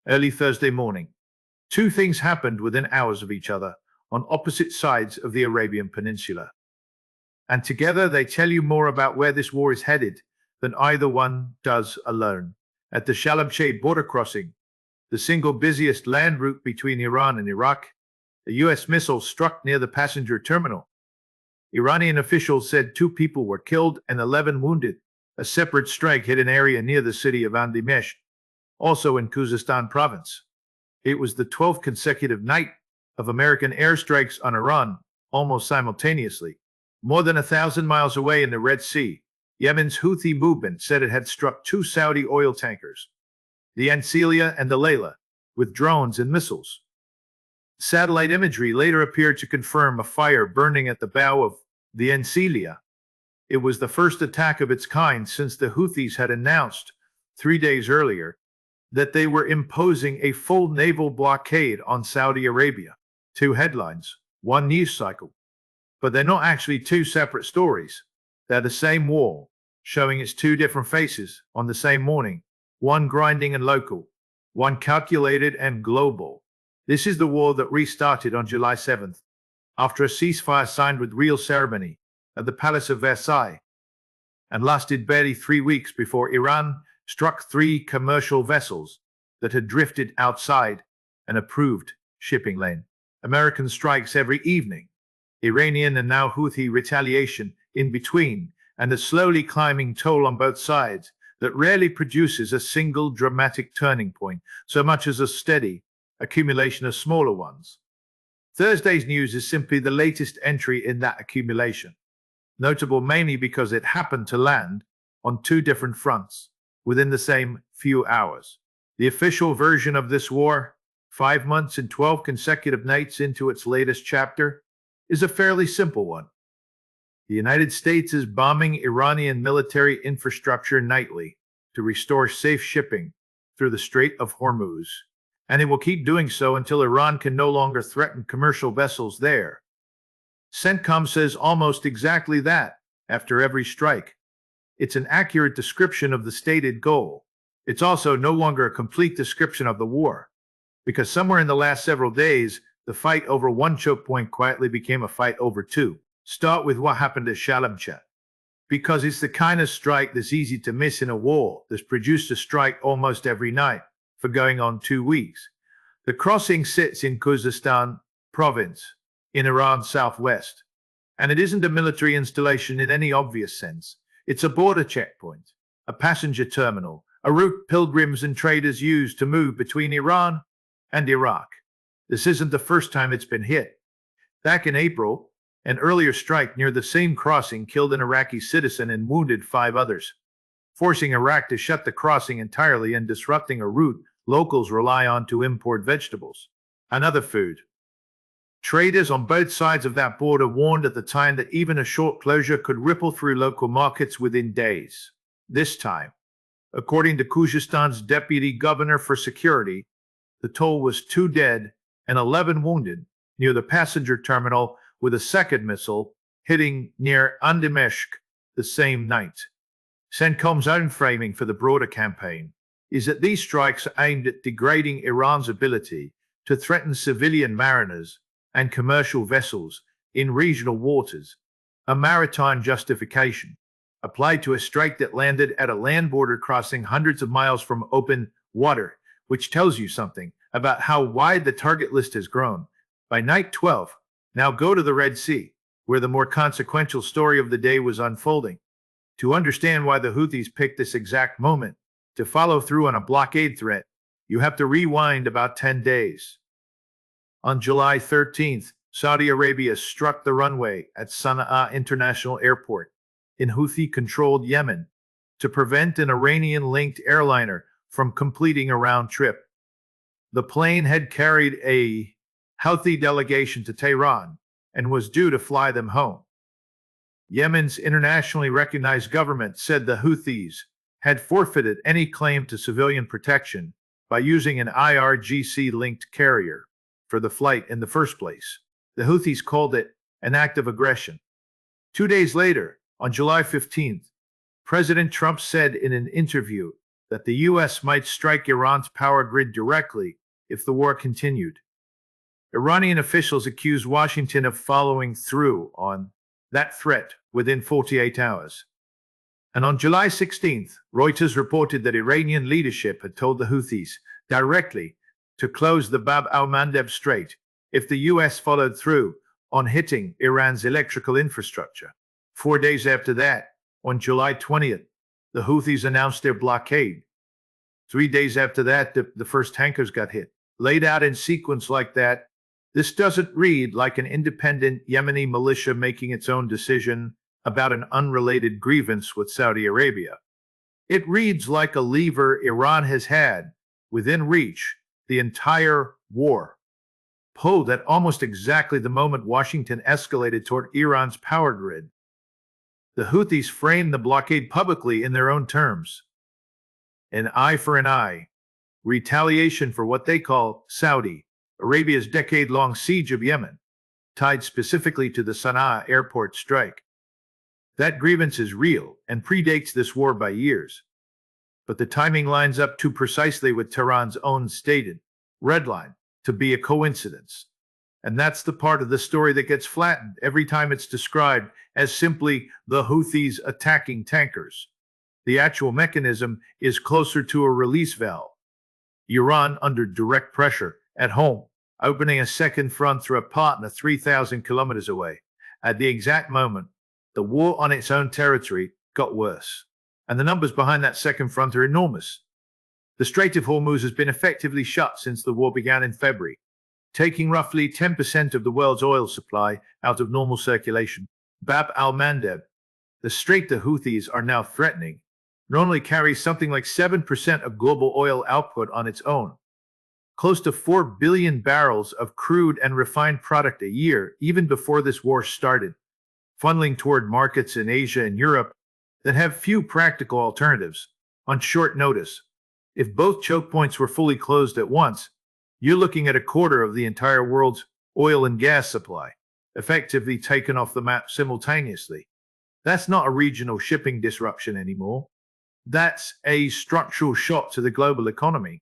early Thursday morning. Two things happened within hours of each other on opposite sides of the Arabian Peninsula. And together they tell you more about where this war is headed than either one does alone. At the Shalamchay border crossing, the single busiest land route between Iran and Iraq, a U.S. missile struck near the passenger terminal. Iranian officials said 2 people were killed and 11 wounded. A separate strike hit an area near the city of Andimesh, also in Khuzestan province. It was the 12th consecutive night of American airstrikes on Iran, almost simultaneously. More than 1,000 miles away in the Red Sea, Yemen's Houthi movement said it had struck 2 Saudi oil tankers, the Ancelia and the Layla, with drones and missiles. Satellite imagery later appeared to confirm a fire burning at the bow of the Ancelia. It was the first attack of its kind since the Houthis had announced 3 days earlier that they were imposing a full naval blockade on Saudi Arabia. 2 headlines, 1 news cycle. But they're not actually 2 separate stories. They're the same war, showing its 2 different faces on the same morning, one grinding and local, one calculated and global. This is the war that restarted on July 7th, after a ceasefire signed with real ceremony at the Palace of Versailles, and lasted barely 3 weeks before Iran struck 3 commercial vessels that had drifted outside an approved shipping lane. American strikes every evening, Iranian and now Houthi retaliation in between, and a slowly climbing toll on both sides that rarely produces a single dramatic turning point, so much as a steady accumulation of smaller ones. Thursday's news is simply the latest entry in that accumulation, notable mainly because it happened to land on 2 different fronts within the same few hours. The official version of this war, 5 months and 12 consecutive nights into its latest chapter, is a fairly simple one. The United States is bombing Iranian military infrastructure nightly to restore safe shipping through the Strait of Hormuz, and it will keep doing so until Iran can no longer threaten commercial vessels there. CENTCOM says almost exactly that after every strike. It's an accurate description of the stated goal. It's also no longer a complete description of the war, because somewhere in the last several days, the fight over 1 choke point quietly became a fight over 2. Start with what happened at Shalamchat, because it's the kind of strike that's easy to miss in a war that's produced a strike almost every night for going on 2 weeks. The crossing sits in Khuzestan province, in Iran's southwest, and it isn't a military installation in any obvious sense. It's a border checkpoint, a passenger terminal, a route pilgrims and traders use to move between Iran and Iraq. This isn't the first time it's been hit. Back in April, an earlier strike near the same crossing killed an Iraqi citizen and wounded 5 others, forcing Iraq to shut the crossing entirely and disrupting a route locals rely on to import vegetables and other food. Traders on both sides of that border warned at the time that even a short closure could ripple through local markets within days. This time, according to Khuzestan's deputy governor for security, the toll was 2 dead and 11 wounded near the passenger terminal, with a second missile hitting near Andimeshk the same night. CENTCOM's own framing for the broader campaign is that these strikes are aimed at degrading Iran's ability to threaten civilian mariners and commercial vessels in regional waters, a maritime justification applied to a strike that landed at a land border crossing hundreds of miles from open water, which tells you something about how wide the target list has grown. By night 12, now go to the Red Sea, where the more consequential story of the day was unfolding. To understand why the Houthis picked this exact moment to follow through on a blockade threat, you have to rewind about 10 days. On July 13th, Saudi Arabia struck the runway at Sana'a International Airport in Houthi-controlled Yemen to prevent an Iranian-linked airliner from completing a round trip. The plane had carried a Houthi delegation to Tehran and was due to fly them home. Yemen's internationally recognized government said the Houthis had forfeited any claim to civilian protection by using an IRGC-linked carrier for the flight in the first place. The Houthis called it an act of aggression. 2 days later, on July 15th, President Trump said in an interview that the US might strike Iran's power grid directly if the war continued. Iranian officials accused Washington of following through on that threat within 48 hours. And on July 16th, Reuters reported that Iranian leadership had told the Houthis directly to close the Bab al-Mandeb Strait if the US followed through on hitting Iran's electrical infrastructure. 4 days after that, on July 20th, the Houthis announced their blockade. 3 days after that, the first tankers got hit. Laid out in sequence like that, this doesn't read like an independent Yemeni militia making its own decision about an unrelated grievance with Saudi Arabia. It reads like a lever Iran has had within reach the entire war, pulled at almost exactly the moment Washington escalated toward Iran's power grid. The Houthis framed the blockade publicly in their own terms. An eye for an eye, retaliation for what they call Saudi Arabia's decade-long siege of Yemen, tied specifically to the Sana'a airport strike. That grievance is real and predates this war by years. But the timing lines up too precisely with Tehran's own stated red line to be a coincidence. And that's the part of the story that gets flattened every time it's described as simply the Houthis attacking tankers. The actual mechanism is closer to a release valve. Iran under direct pressure at home, opening a second front through a partner 3,000 kilometers away. At the exact moment, the war on its own territory got worse. And the numbers behind that second front are enormous. The Strait of Hormuz has been effectively shut since the war began in February, taking roughly 10% of the world's oil supply out of normal circulation. Bab al-Mandeb, the strait the Houthis are now threatening, normally carries something like 7% of global oil output on its own. Close to 4 billion barrels of crude and refined product a year, even before this war started, funneling toward markets in Asia and Europe that have few practical alternatives on short notice. If both choke points were fully closed at once, you're looking at a quarter of the entire world's oil and gas supply, effectively taken off the map simultaneously. That's not a regional shipping disruption anymore. That's a structural shock to the global economy.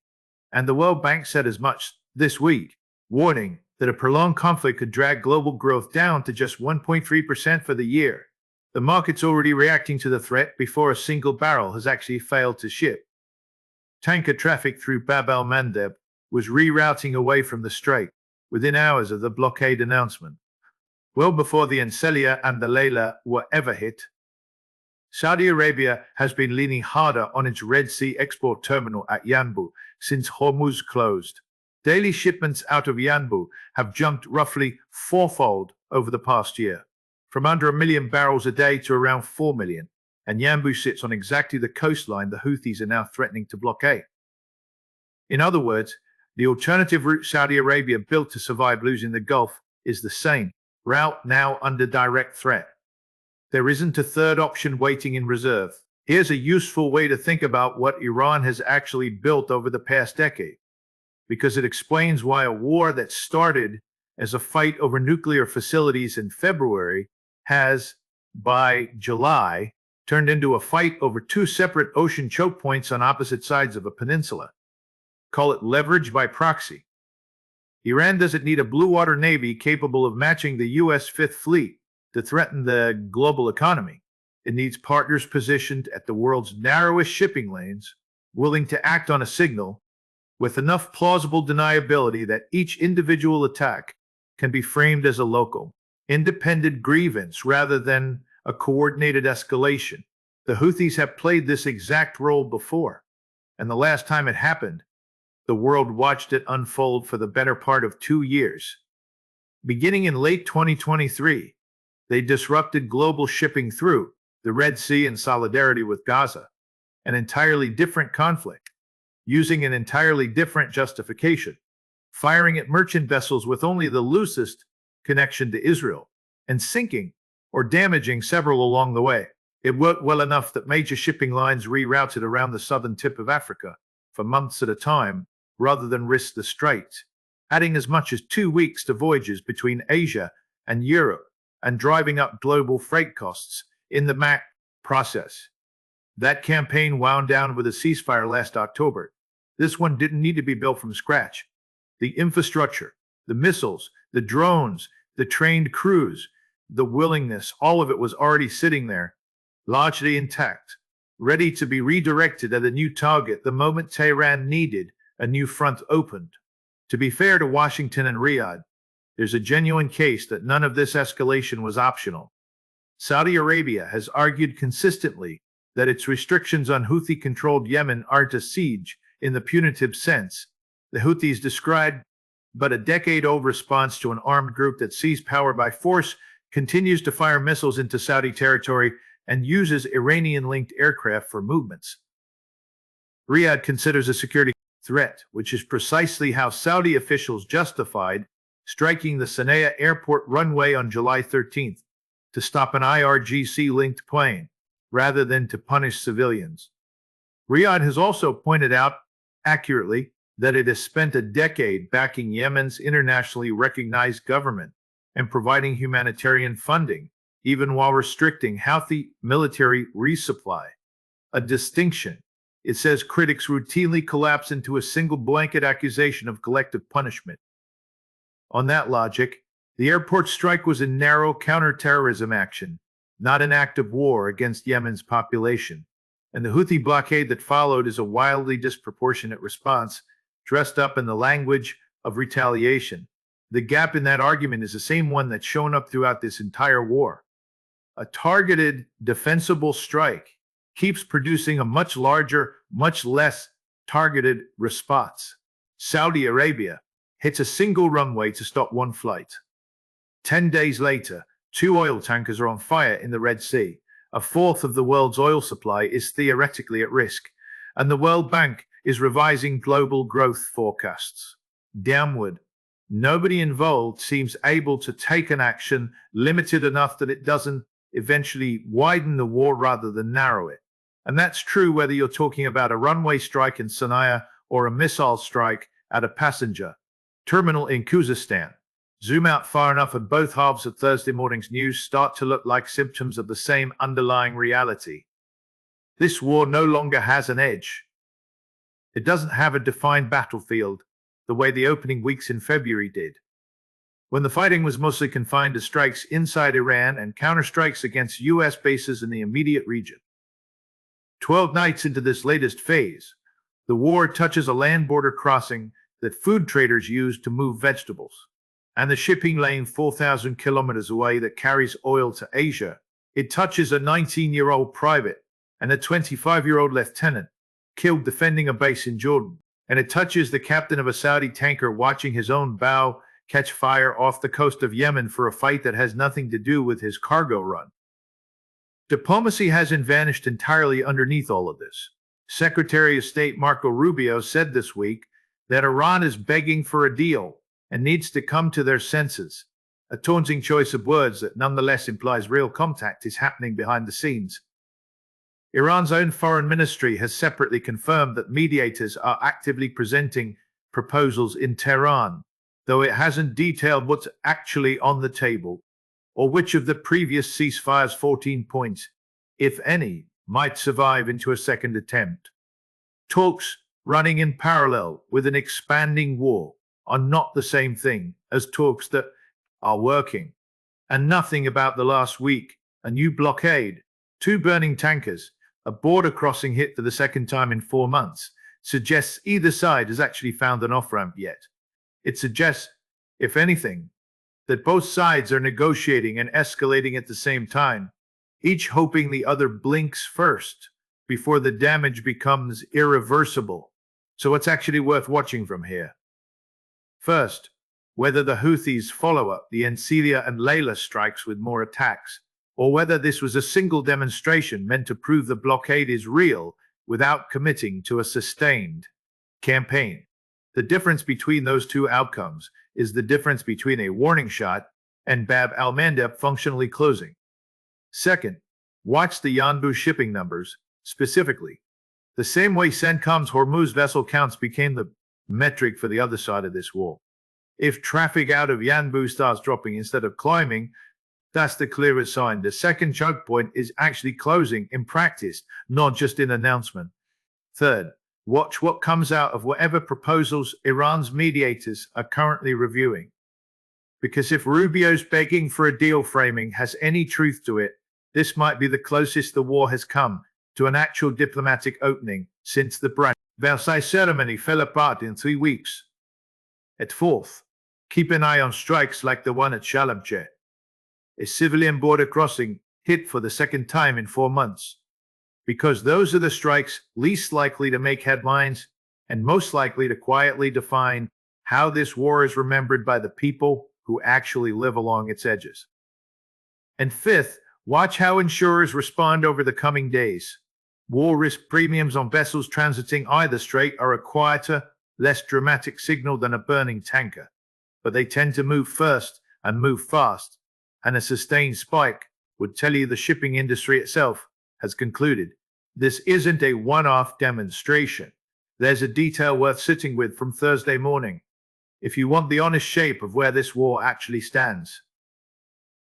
And the World Bank said as much this week, warning that a prolonged conflict could drag global growth down to just 1.3% for the year. The market's already reacting to the threat before a single barrel has actually failed to ship. Tanker traffic through Bab al-Mandeb was rerouting away from the strait within hours of the blockade announcement, well before the Ancelia and the Layla were ever hit. Saudi Arabia has been leaning harder on its Red Sea export terminal at Yanbu since Hormuz closed. Daily shipments out of Yanbu have jumped roughly fourfold over the past year, from under 1 million barrels a day to around 4 million, and Yanbu sits on exactly the coastline the Houthis are now threatening to blockade. In other words, the alternative route Saudi Arabia built to survive losing the Gulf is the same route now under direct threat. There isn't a third option waiting in reserve. Here's a useful way to think about what Iran has actually built over the past decade, because it explains why a war that started as a fight over nuclear facilities in February has, by July, turned into a fight over two separate ocean choke points on opposite sides of a peninsula. Call it leverage by proxy. Iran doesn't need a blue water navy capable of matching the U.S. Fifth Fleet to threaten the global economy. It needs partners positioned at the world's narrowest shipping lanes, willing to act on a signal, with enough plausible deniability that each individual attack can be framed as a local, independent grievance rather than a coordinated escalation. The Houthis have played this exact role before, and the last time it happened, the world watched it unfold for the better part of 2 years. Beginning in late 2023, they disrupted global shipping through the Red Sea in solidarity with Gaza, an entirely different conflict, using an entirely different justification, firing at merchant vessels with only the loosest connection to Israel, and sinking or damaging several along the way. It worked well enough that major shipping lines rerouted around the southern tip of Africa for months at a time, rather than risk the straits, adding as much as 2 weeks to voyages between Asia and Europe, and driving up global freight costs in the process. That campaign wound down with a ceasefire last October. This one didn't need to be built from scratch. The infrastructure, the missiles, the drones, the trained crews, the willingness, all of it was already sitting there, largely intact, ready to be redirected at a new target the moment Tehran needed a new front opened. To be fair to Washington and Riyadh, there's a genuine case that none of this escalation was optional. Saudi Arabia has argued consistently that its restrictions on Houthi-controlled Yemen aren't a siege in the punitive sense the Houthis described, but a decade-old response to an armed group that seized power by force, continues to fire missiles into Saudi territory, and uses Iranian-linked aircraft for movements. Riyadh considers a security threat, which is precisely how Saudi officials justified striking the Sana'a airport runway on July 13th to stop an IRGC-linked plane, rather than to punish civilians. Riyadh has also pointed out, accurately, that it has spent a decade backing Yemen's internationally recognized government and providing humanitarian funding, even while restricting Houthi military resupply. A distinction, it says critics routinely collapse into a single blanket accusation of collective punishment. On that logic, the airport strike was a narrow counterterrorism action, not an act of war against Yemen's population. And the Houthi blockade that followed is a wildly disproportionate response, dressed up in the language of retaliation. The gap in that argument is the same one that's shown up throughout this entire war. A targeted, defensible strike keeps producing a much larger, much less targeted response. Saudi Arabia hits a single runway to stop one flight. 10 days later, 2 oil tankers are on fire in the Red Sea. A fourth of the world's oil supply is theoretically at risk, and the World Bank is revising global growth forecasts downward. Nobody involved seems able to take an action limited enough that it doesn't eventually widen the war rather than narrow it. And that's true whether you're talking about a runway strike in Sana'a or a missile strike at a passenger terminal in Khuzestan. Zoom out far enough and both halves of Thursday morning's news start to look like symptoms of the same underlying reality. This war no longer has an edge. It doesn't have a defined battlefield the way the opening weeks in February did, when the fighting was mostly confined to strikes inside Iran and counterstrikes against U.S. bases in the immediate region. 12 nights into this latest phase, the war touches a land border crossing that food traders use to move vegetables, and the shipping lane 4,000 kilometers away that carries oil to Asia. It touches a 19-year-old private and a 25-year-old lieutenant killed defending a base in Jordan, and it touches the captain of a Saudi tanker watching his own bow catch fire off the coast of Yemen for a fight that has nothing to do with his cargo run. Diplomacy hasn't vanished entirely underneath all of this. Secretary of State Marco Rubio said this week that Iran is begging for a deal and needs to come to their senses, a taunting choice of words that nonetheless implies real contact is happening behind the scenes. Iran's own foreign ministry has separately confirmed that mediators are actively presenting proposals in Tehran, though it hasn't detailed what's actually on the table, or which of the previous ceasefire's 14 points, if any, might survive into a second attempt. Talks running in parallel with an expanding war are not the same thing as talks that are working. And nothing about the last week, a new blockade, 2 burning tankers, a border crossing hit for the second time in 4 months, suggests either side has actually found an off-ramp yet. It suggests, if anything, that both sides are negotiating and escalating at the same time, each hoping the other blinks first before the damage becomes irreversible. So what's actually worth watching from here? First, whether the Houthis follow up the Encilia and Layla strikes with more attacks, or whether this was a single demonstration meant to prove the blockade is real without committing to a sustained campaign. The difference between those two outcomes is the difference between a warning shot and Bab al-Mandeb functionally closing. Second, watch the Yanbu shipping numbers, specifically. The same way CENTCOM's Hormuz vessel counts became the metric for the other side of this war. If traffic out of Yanbu starts dropping instead of climbing, That's the clearest sign. The second choke point is actually closing in practice, not just in announcement. Third, watch what comes out of whatever proposals Iran's mediators are currently reviewing. Because if Rubio's begging for a deal framing has any truth to it, this might be the closest the war has come to an actual diplomatic opening since the Versailles ceremony fell apart in 3 weeks. At fourth, keep an eye on strikes like the one at Shalabjeh, a civilian border crossing hit for the second time in 4 months. Because those are the strikes least likely to make headlines and most likely to quietly define how this war is remembered by the people who actually live along its edges. And fifth, watch how insurers respond over the coming days. War risk premiums on vessels transiting either strait are a quieter, less dramatic signal than a burning tanker, but they tend to move first and move fast, and a sustained spike would tell you the shipping industry itself has concluded this isn't a one-off demonstration. There's a detail worth sitting with from Thursday morning if you want the honest shape of where this war actually stands.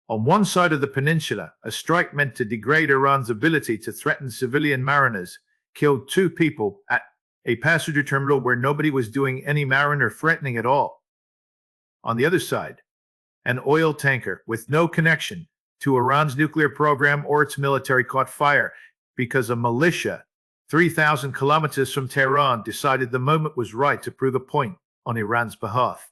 On one side of the peninsula, a strike meant to degrade Iran's ability to threaten civilian mariners killed 2 people at a passenger terminal where nobody was doing any mariner threatening at all. On the other side, an oil tanker with no connection to Iran's nuclear program or its military caught fire because a militia 3,000 kilometers from Tehran decided the moment was right to prove a point on Iran's behalf.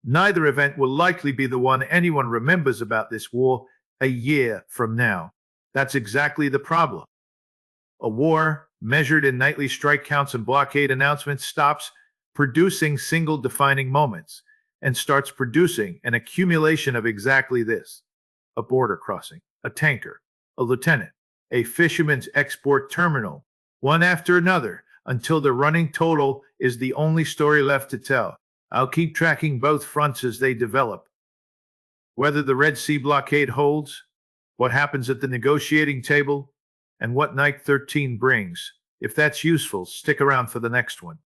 Neither event will likely be the one anyone remembers about this war a year from now. That's exactly the problem. A war, measured in nightly strike counts and blockade announcements, stops producing single defining moments and starts producing an accumulation of exactly this: a border crossing, a tanker, a lieutenant, a fisherman's export terminal, one after another, until the running total is the only story left to tell. I'll keep tracking both fronts as they develop. Whether the Red Sea blockade holds, what happens at the negotiating table, and what Night 13 brings. If that's useful, stick around for the next one.